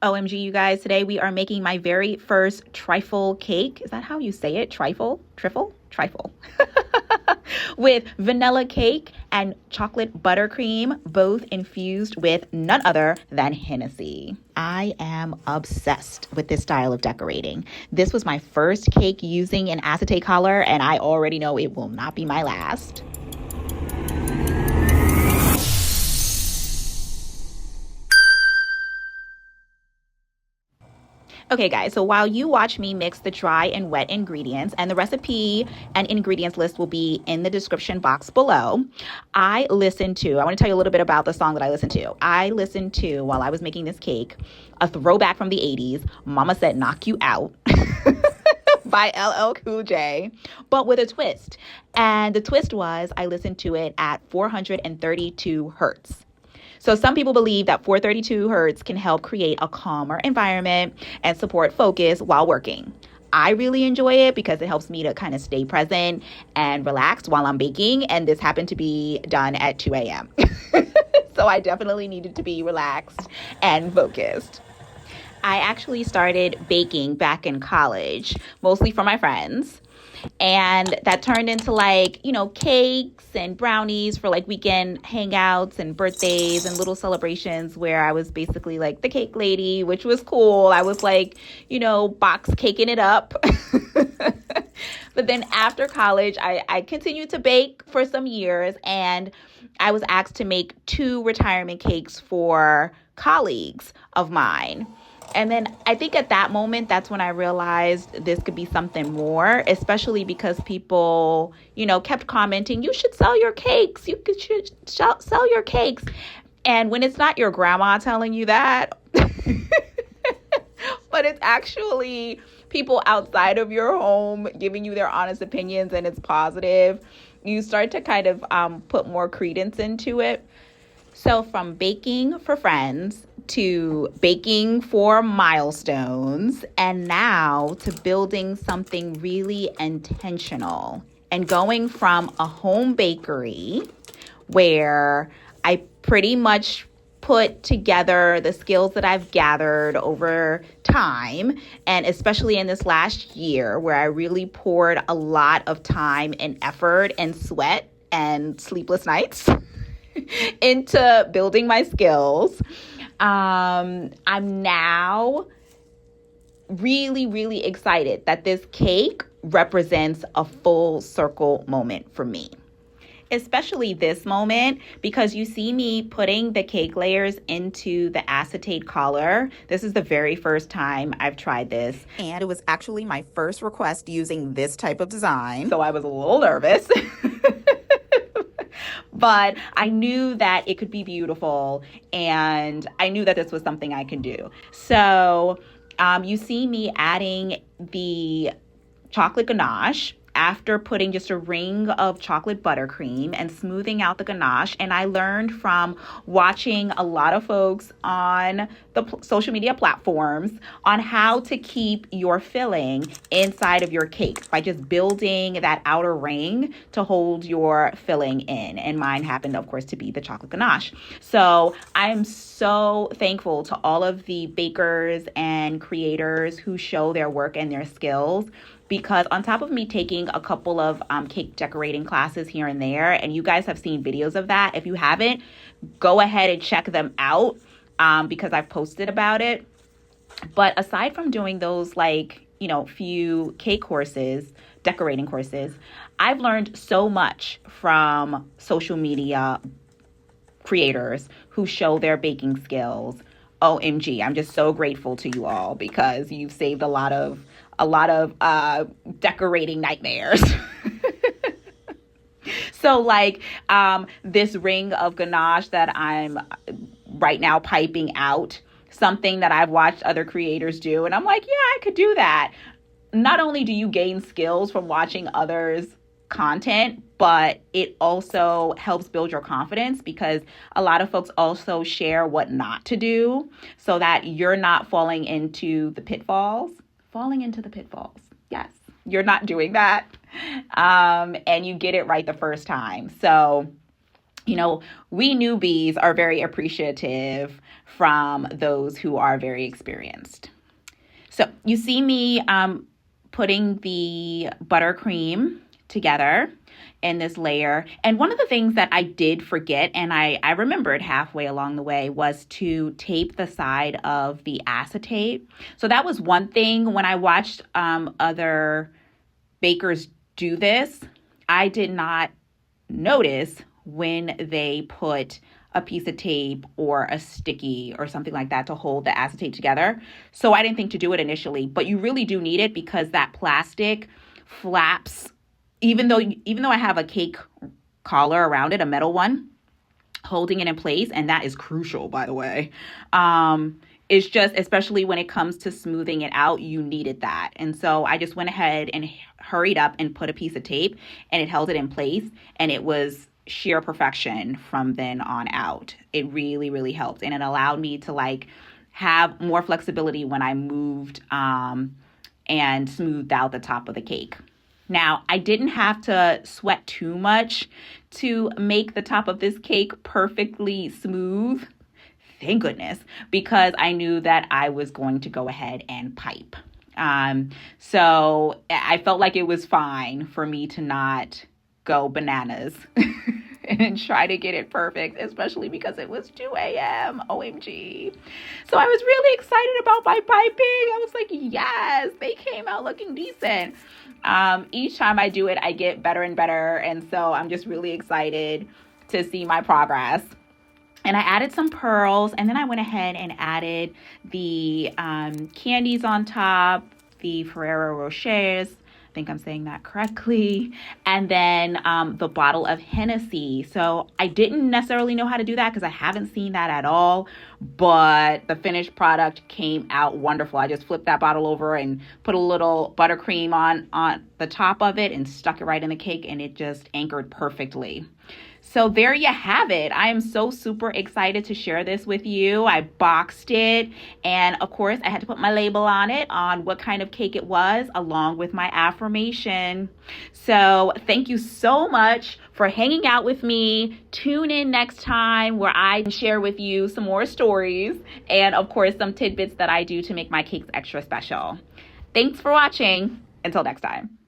OMG, you guys, today we are making my very first trifle cake. Is that how you say it? Trifle? Trifle? Trifle. With vanilla cake and chocolate buttercream, both infused with none other than Hennessy. I am obsessed with this style of decorating. This was my first cake using an acetate color, and I already know it will not be my last. Okay, guys, so while you watch me mix the dry and wet ingredients, and the recipe and ingredients list will be in the description box below, I want to tell you a little bit about the song that I listened to. I listened to, while I was making this cake, a throwback from the 80s, Mama Said Knock You Out by LL Cool J, but with a twist. And the twist was I listened to it at 432 hertz. So some people believe that 432 hertz can help create a calmer environment and support focus while working. I really enjoy it because it helps me to kind of stay present and relaxed while I'm baking. And this happened to be done at 2 a.m. So I definitely needed to be relaxed and focused. I actually started baking back in college, mostly for my friends. And that turned into cakes and brownies for weekend hangouts and birthdays and little celebrations where I was basically like the cake lady, which was cool. I was box caking it up. But then after college, I continued to bake for some years, and I was asked to make 2 retirement cakes for colleagues of mine. And then I think at that moment, that's when I realized this could be something more, especially because people, kept commenting, you should sell your cakes. You should sell your cakes. And when it's not your grandma telling you that, but it's actually people outside of your home giving you their honest opinions and it's positive, you start to kind of put more credence into it. So from baking for friends to baking for milestones, and now to building something really intentional and going from a home bakery where I pretty much put together the skills that I've gathered over time, and especially in this last year where I really poured a lot of time and effort and sweat and sleepless nights into building my skills. I'm now really, really excited that this cake represents a full circle moment for me. Especially this moment, because you see me putting the cake layers into the acetate color. This is the very first time I've tried this, and it was actually my first request using this type of design, so I was a little nervous. But I knew that it could be beautiful, and I knew that this was something I could do. So you see me adding the chocolate ganache after putting just a ring of chocolate buttercream and smoothing out the ganache. And I learned from watching a lot of folks on the social media platforms on how to keep your filling inside of your cake by just building that outer ring to hold your filling in. And mine happened, of course, to be the chocolate ganache. So I'm so thankful to all of the bakers and creators who show their work and their skills, because on top of me taking a couple of cake decorating classes here and there, and you guys have seen videos of that. If you haven't, go ahead and check them out because I've posted about it. But aside from doing those few cake courses, decorating courses, I've learned so much from social media creators who show their baking skills. OMG, I'm just so grateful to you all because you've saved a lot of decorating nightmares. So this ring of ganache that I'm right now piping out, something that I've watched other creators do, and I'm like, yeah, I could do that. Not only do you gain skills from watching others' content, but it also helps build your confidence because a lot of folks also share what not to do so that you're not falling into the pitfalls. Yes, you're not doing that. And you get it right the first time. So, we newbies are very appreciative from those who are very experienced. So you see me putting the buttercream together in this layer. And one of the things that I did forget, and I remembered halfway along the way, was to tape the side of the acetate. So that was one thing when I watched other bakers do this. I did not notice when they put a piece of tape or a sticky or something like that to hold the acetate together. So I didn't think to do it initially, but you really do need it because that plastic flaps. Even though I have a cake collar around it, a metal one, holding it in place, and that is crucial, by the way. It's just, especially when it comes to smoothing it out, you needed that. And so I just went ahead and hurried up and put a piece of tape, and it held it in place, and it was sheer perfection from then on out. It really, really helped, and it allowed me to have more flexibility when I moved and smoothed out the top of the cake. Now, I didn't have to sweat too much to make the top of this cake perfectly smooth. Thank goodness, because I knew that I was going to go ahead and pipe. So I felt like it was fine for me to not go bananas and try to get it perfect, especially because it was 2 a.m. OMG. So I was really excited about my piping. I was like, yes, they came out looking decent. Each time I do it, I get better and better. And so I'm just really excited to see my progress. And I added some pearls, and then I went ahead and added the candies on top, the Ferrero Rochers. I think I'm saying that correctly. And then the bottle of Hennessy. So I didn't necessarily know how to do that because I haven't seen that at all. But the finished product came out wonderful. I just flipped that bottle over and put a little buttercream on the top of it and stuck it right in the cake, and it just anchored perfectly. So there you have it. I am so super excited to share this with you. I boxed it, and of course I had to put my label on it on what kind of cake it was, along with my affirmation. So thank you so much for hanging out with me. Tune in next time where I share with you some more stories and of course some tidbits that I do to make my cakes extra special. Thanks for watching. Until next time.